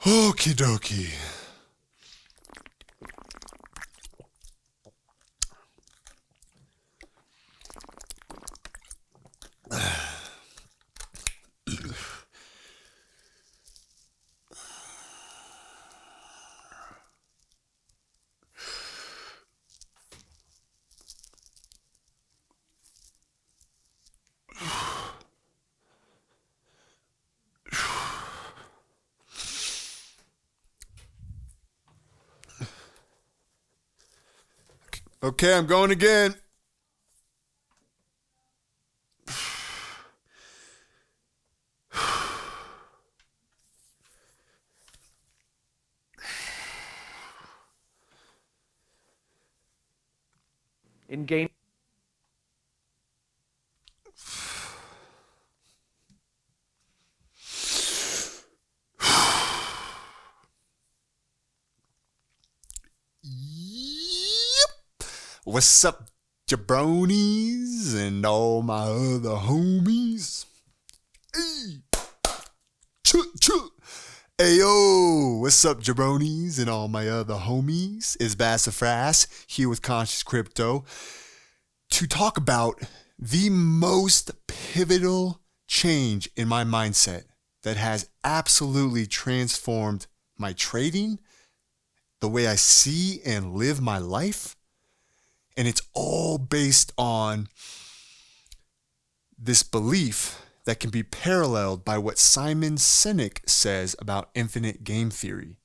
Okie dokie. Okay, I'm going again. In game Yep. What's up, jabronis and all my other homies? Hey, choo. Ayo, what's up, jabronis and all my other homies? It's Bassafras here with Conscious Crypto to talk about the most pivotal change in my mindset that has absolutely transformed my trading, the way I see and live my life. And it's all based on this belief that can be paralleled by what Simon Sinek says about infinite game theory.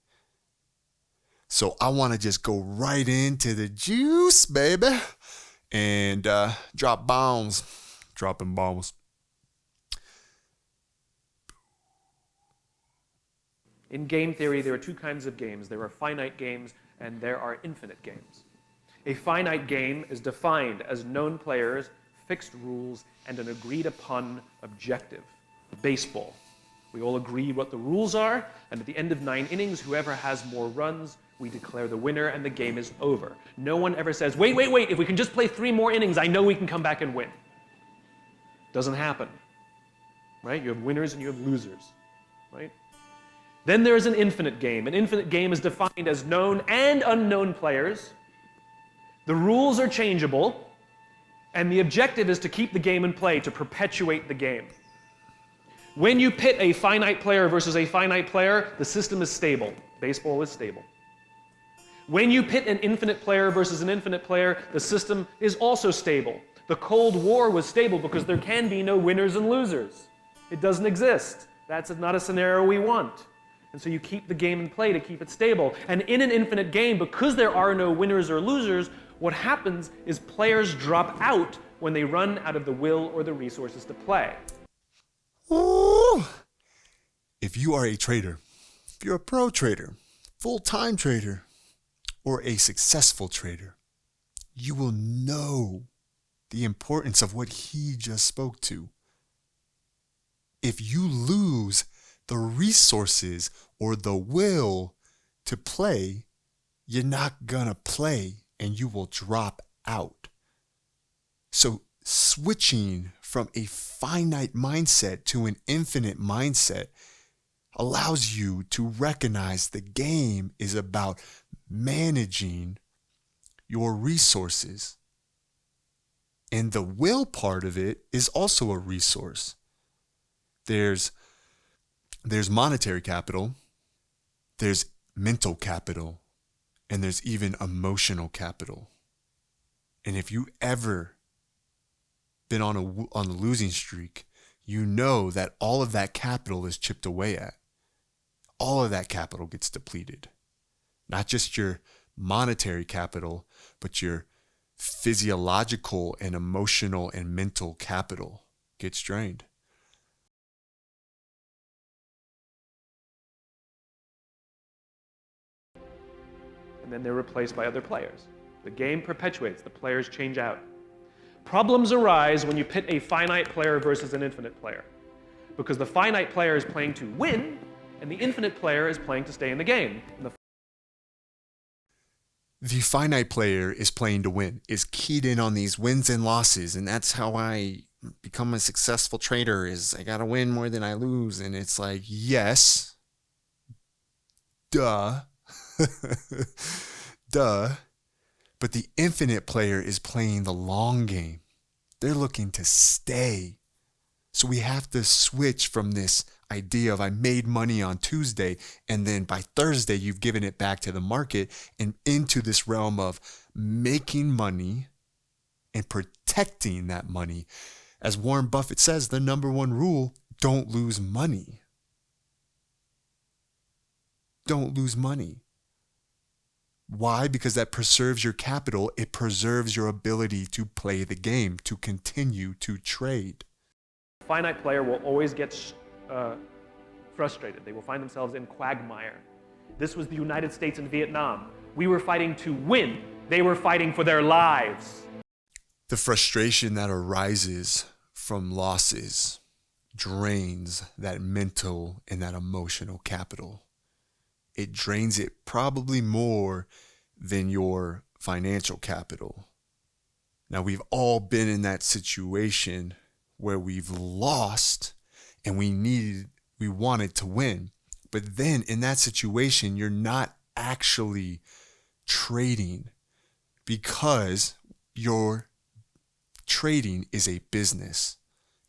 So I want to just go right into the juice, baby, and dropping bombs. In game theory, there are two kinds of games. There are finite games and there are infinite games. A finite game is defined as known players, fixed rules, and an agreed upon objective. Baseball. We all agree what the rules are, and at the end of 9 innings, whoever has more runs, we declare the winner and the game is over. No one ever says, wait, if we can just play 3 more innings, I know we can come back and win. Doesn't happen. Right? You have winners and you have losers. Right? Then there's an infinite game. An infinite game is defined as known and unknown players. The rules are changeable, and the objective is to keep the game in play, to perpetuate the game. When you pit a finite player versus a finite player, the system is stable. Baseball is stable. When you pit an infinite player versus an infinite player, the system is also stable. The Cold War was stable because there can be no winners and losers. It doesn't exist. That's not a scenario we want. And so you keep the game in play to keep it stable. And in an infinite game, because there are no winners or losers, what happens is players drop out when they run out of the will or the resources to play. Ooh. If you are a trader, if you're a pro trader, full-time trader, or a successful trader, you will know the importance of what he just spoke to. If you lose the resources or the will to play, you're not gonna play and you will drop out. So switching from a finite mindset to an infinite mindset allows you to recognize the game is about managing your resources. And the will part of it is also a resource. There's monetary capital, there's mental capital, and there's even emotional capital. And if you ever been on the losing streak, you know that all of that capital is chipped away at. All of that capital gets depleted. Not just your monetary capital, but your physiological and emotional and mental capital gets drained. And then they're replaced by other players. The game perpetuates, the players change out. Problems arise when you pit a finite player versus an infinite player, because the finite player is playing to win, and the infinite player is playing to stay in the game. The finite player is playing to win, is keyed in on these wins and losses, and that's how I become a successful trader, is I gotta win more than I lose. And it's like, yes, Duh. Duh. But the infinite player is playing the long game. They're looking to stay. So we have to switch from this idea of I made money on Tuesday and then by Thursday you've given it back to the market and into this realm of making money and protecting that money. As Warren Buffett says, the number one rule, don't lose money. Don't lose money. Why? Because that preserves your capital. It preserves your ability to play the game, to continue to trade. A finite player will always get frustrated. They will find themselves in quagmire. This was the United States and Vietnam. We were fighting to win. They were fighting for their lives. The frustration that arises from losses drains that mental and that emotional capital. It drains it probably more than your financial capital. Now, we've all been in that situation where we've lost and we wanted to win. But then in that situation, you're not actually trading because your trading is a business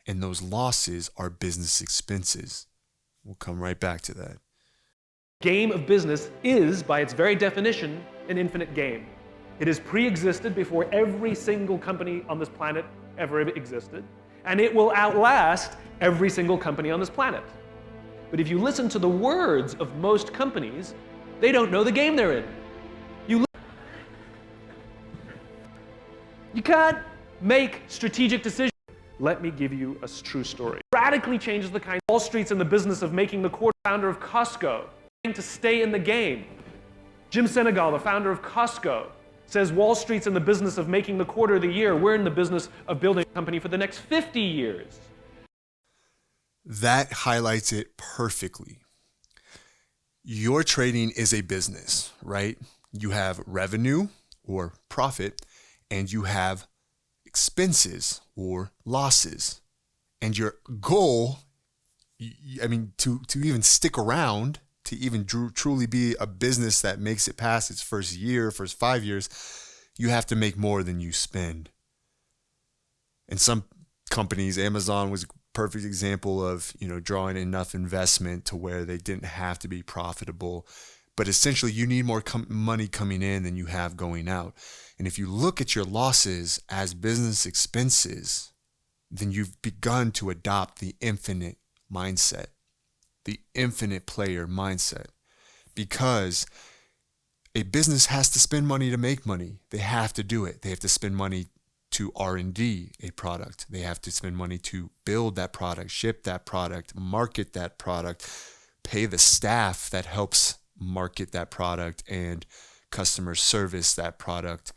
and those losses are business expenses. We'll come right back to that. Game of business is, by its very definition, an infinite game. It has pre-existed before every single company on this planet ever existed, and it will outlast every single company on this planet. But if you listen to the words of most companies, they don't know the game they're in. You can't make strategic decisions. Let me give you a true story. Radically changes the kind. Wall Street's in the business of making the quarter founder of Costco to stay in the game. Jim Senegal, the founder of Costco, says Wall Street's in the business of making the quarter of the year. We're in the business of building a company for the next 50 years. That highlights it perfectly. Your trading is a business, right? You have revenue or profit, and you have expenses or losses. And your goal, to even stick around, to even truly be a business that makes it past its first year, first 5 years, you have to make more than you spend. And some companies, Amazon was a perfect example of, drawing enough investment to where they didn't have to be profitable. But essentially, you need more money coming in than you have going out. And if you look at your losses as business expenses, then you've begun to adopt the infinite mindset, the infinite player mindset, because a business has to spend money to make money. They have to do it. They have to spend money to R&D a product. They have to spend money to build that product, ship that product, market that product, pay the staff that helps market that product and customer service that product.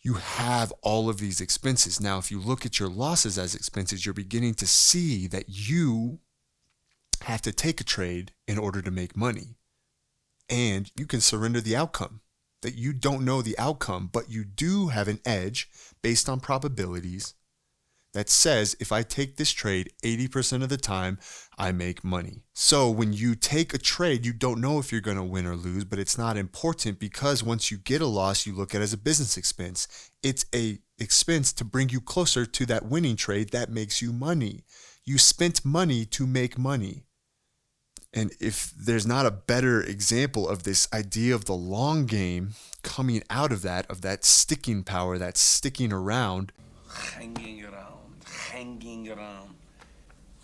You have all of these expenses. Now, if you look at your losses as expenses, you're beginning to see that you have to take a trade in order to make money. And you can surrender the outcome, that you don't know the outcome, but you do have an edge based on probabilities that says if I take this trade 80% of the time, I make money. So when you take a trade, you don't know if you're going to win or lose, but it's not important because once you get a loss, you look at it as a business expense. It's a expense to bring you closer to that winning trade that makes you money. You spent money to make money. And if there's not a better example of this idea of the long game coming out of that sticking power, that sticking around. Hanging around.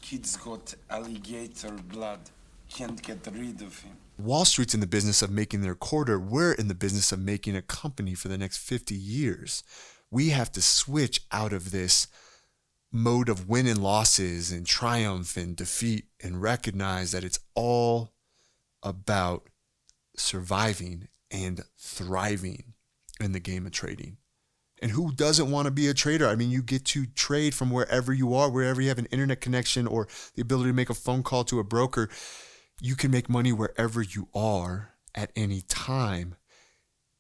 Kid's got alligator blood. Can't get rid of him. Wall Street's in the business of making their quarter. We're in the business of making a company for the next 50 years. We have to switch out of this mode of win and losses and triumph and defeat and recognize that it's all about surviving and thriving in the game of trading. And who doesn't want to be a trader? I mean, you get to trade from wherever you are, wherever you have an internet connection or the ability to make a phone call to a broker. You can make money wherever you are at any time.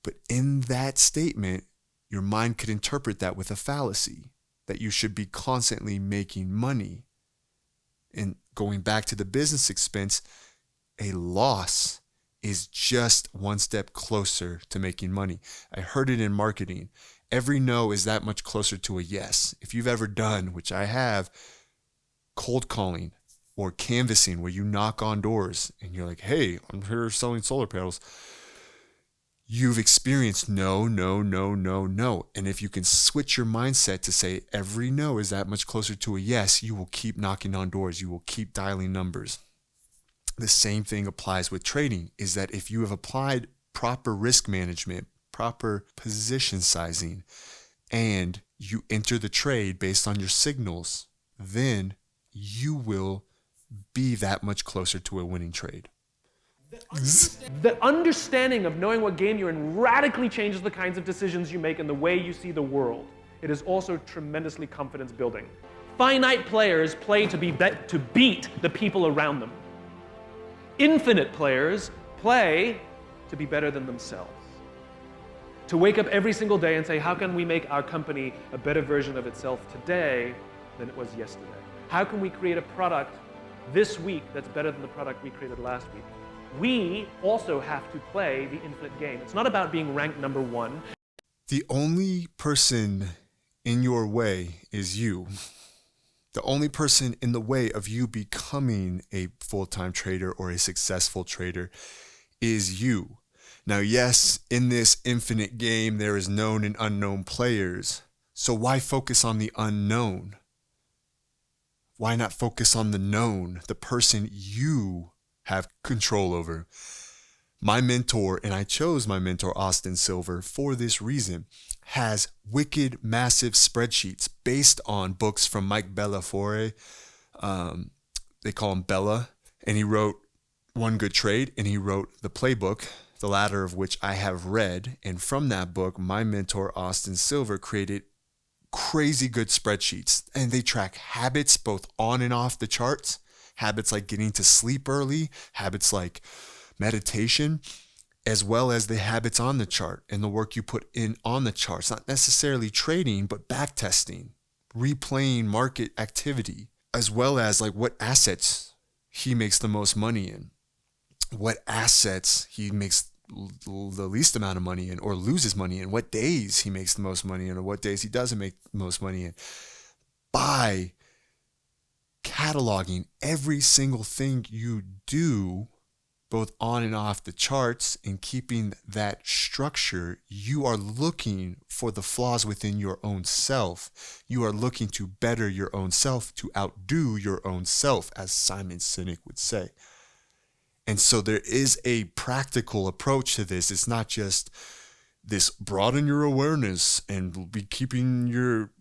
But in that statement, your mind could interpret that with a fallacy, that you should be constantly making money. And going back to the business expense, a loss is just one step closer to making money. I heard it in marketing. Every no is that much closer to a yes. If you've ever done, which I have, cold calling or canvassing where you knock on doors and you're like, hey, I'm here selling solar panels. You've experienced no, no, no, no, no. And if you can switch your mindset to say every no is that much closer to a yes, you will keep knocking on doors. You will keep dialing numbers. The same thing applies with trading, is that if you have applied proper risk management, proper position sizing, and you enter the trade based on your signals, then you will be that much closer to a winning trade. The understanding of knowing what game you're in radically changes the kinds of decisions you make and the way you see the world. It is also tremendously confidence building. Finite players play to beat the people around them. Infinite players play to be better than themselves. To wake up every single day and say, how can we make our company a better version of itself today than it was yesterday? How can we create a product this week that's better than the product we created last week? We also have to play the infinite game. It's not about being ranked number one. The only person in your way is you. The only person in the way of you becoming a full-time trader or a successful trader is you. Now, yes, in this infinite game, there is known and unknown players. So why focus on the unknown? Why not focus on the known, the person you have control over? My mentor, and I chose my mentor, Austin Silver, for this reason, has wicked, massive spreadsheets based on books from Mike Bellafiore. They call him Bella. And he wrote One Good Trade, and he wrote The Playbook, the latter of which I have read. And from that book, my mentor, Austin Silver, created crazy good spreadsheets. And they track habits both on and off the charts. Habits like getting to sleep early, habits like meditation, as well as the habits on the chart and the work you put in on the charts. Not necessarily trading, but back testing, replaying market activity, as well as like what assets he makes the most money in, what assets he makes the least amount of money in or loses money in, what days he makes the most money in or what days he doesn't make the most money in. By cataloging every single thing you do, both on and off the charts, and keeping that structure, you are looking for the flaws within your own self. You are looking to better your own self, to outdo your own self, as Simon Sinek would say. And so there is a practical approach to this. It's not just this broaden your awareness and be keeping your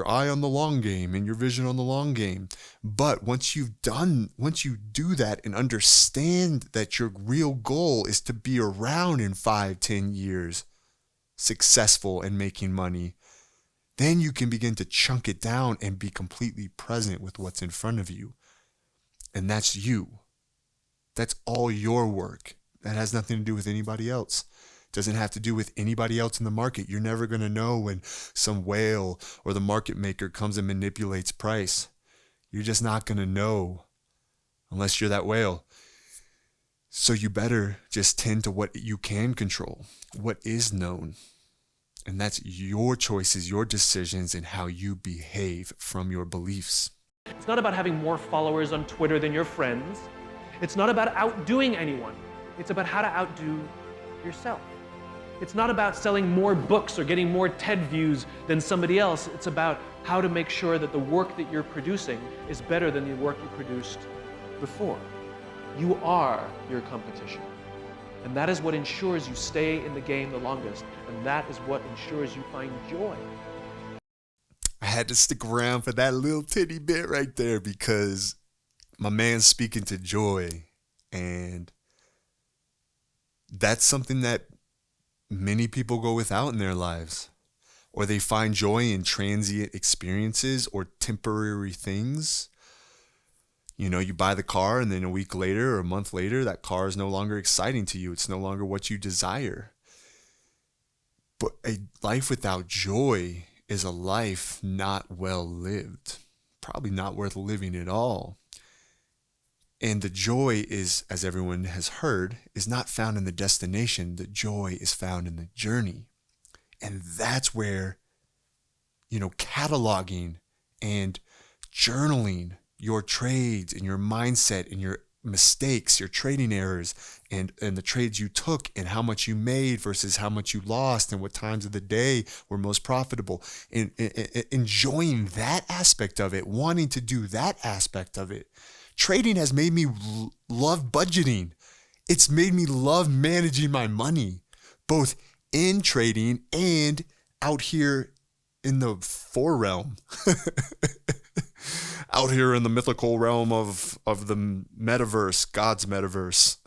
eye on the long game and your vision on the long game. But once you do that and understand that your real goal is to be around in 5-10 years, successful and making money, then you can begin to chunk it down and be completely present with what's in front of you. And that's you. That's all your work. That has nothing to do with anybody else. Doesn't have to do with anybody else in the market. You're never going to know when some whale or the market maker comes and manipulates price. You're just not going to know unless you're that whale. So you better just tend to what you can control, what is known. And that's your choices, your decisions, and how you behave from your beliefs. It's not about having more followers on Twitter than your friends. It's not about outdoing anyone. It's about how to outdo yourself. It's not about selling more books or getting more TED views than somebody else. It's about how to make sure that the work that you're producing is better than the work you produced before. You are your competition. And that is what ensures you stay in the game the longest. And that is what ensures you find joy. I had to stick around for that little titty bit right there because my man's speaking to joy. And that's something that many people go without in their lives, or they find joy in transient experiences or temporary things. You know, you buy the car and then a week later or a month later, that car is no longer exciting to you. It's no longer what you desire. But a life without joy is a life not well lived, probably not worth living at all. And the joy is, as everyone has heard, is not found in the destination. The joy is found in the journey. And that's where, cataloging and journaling your trades and your mindset and your mistakes, your trading errors, and the trades you took and how much you made versus how much you lost and what times of the day were most profitable. And enjoying that aspect of it, wanting to do that aspect of it. Trading has made me love budgeting. It's made me love managing my money, both in trading and out here in the forerealm. Out here in the mythical realm of the metaverse, God's metaverse.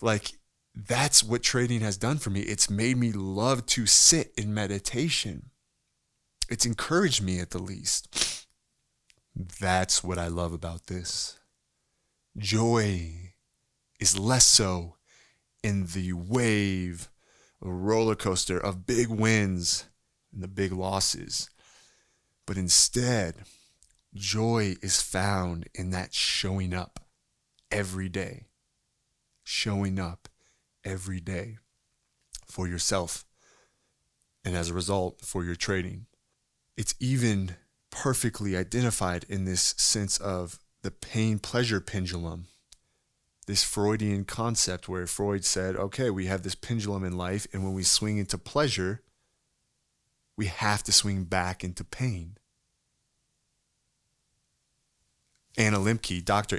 Like, that's what trading has done for me. It's made me love to sit in meditation. It's encouraged me at the least. That's what I love about this. Joy is less so in the wave, roller coaster of big wins and the big losses. But instead, joy is found in that showing up every day. Showing up every day for yourself. And as a result, for your trading. It's even perfectly identified in this sense of the pain-pleasure pendulum. This Freudian concept where Freud said, okay, we have this pendulum in life, and when we swing into pleasure, we have to swing back into pain. Dr.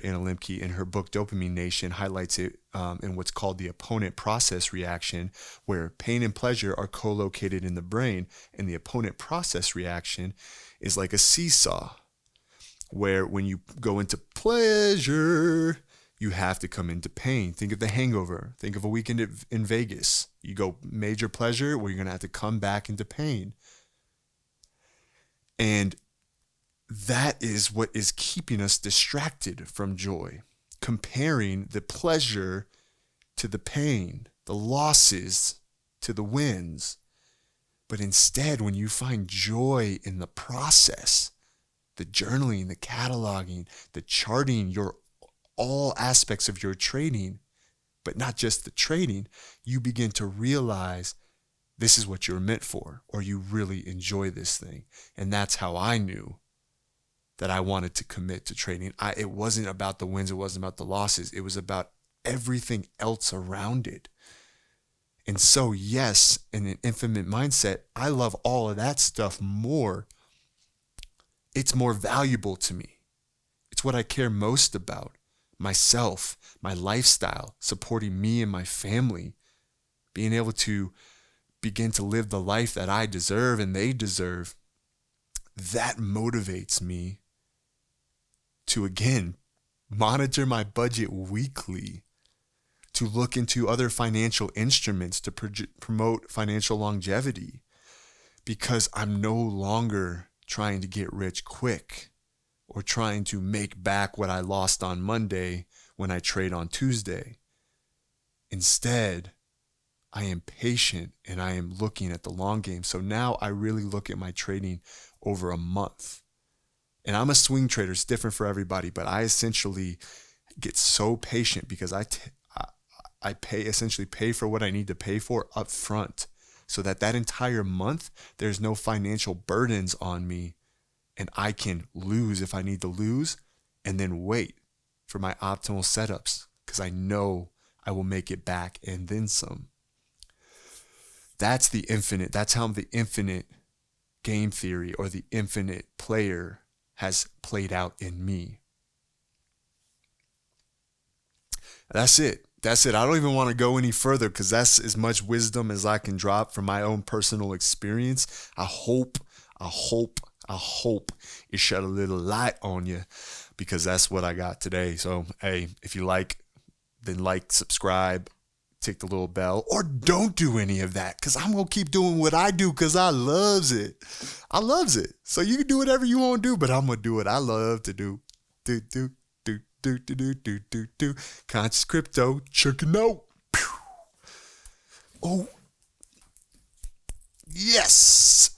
Anna Lembke, in her book Dopamine Nation, highlights it in what's called the opponent process reaction, where pain and pleasure are co-located in the brain, and the opponent process reaction is like a seesaw, where when you go into pleasure, you have to come into pain. Think of The Hangover. Think of a weekend in Vegas. You go major pleasure, where you're going to have to come back into pain. And that is what is keeping us distracted from joy, comparing the pleasure to the pain, the losses to the wins. But instead, when you find joy in the process, the journaling, the cataloging, the charting, all aspects of your trading, but not just the trading, you begin to realize this is what you're meant for, or you really enjoy this thing. And that's how I knew that I wanted to commit to trading. It wasn't about the wins. It wasn't about the losses. It was about everything else around it. And so, yes, in an infinite mindset, I love all of that stuff more. It's more valuable to me. It's what I care most about. Myself, my lifestyle, supporting me and my family, being able to begin to live the life that I deserve and they deserve. That motivates me to, again, monitor my budget weekly, to look into other financial instruments to promote financial longevity, because I'm no longer trying to get rich quick or trying to make back what I lost on Monday when I trade on Tuesday. Instead, I am patient and I am looking at the long game. So now I really look at my trading over a month. And I'm a swing trader. It's different for everybody, but I essentially get so patient because I essentially pay for what I need to pay for up front, so that entire month there's no financial burdens on me, and I can lose if I need to lose, and then wait for my optimal setups because I know I will make it back and then some. That's the infinite. That's how the infinite game theory or the infinite player has played out in me. That's it. I don't even want to go any further because that's as much wisdom as I can drop from my own personal experience. I hope it shed a little light on you, because that's what I got today. So, hey, if you like, then like, subscribe, tick the little bell, or don't do any of that, because I'm going to keep doing what I do because I loves it. So you can do whatever you want to do, but I'm going to do what I love to do. Conscious crypto, check it out. Oh, yes.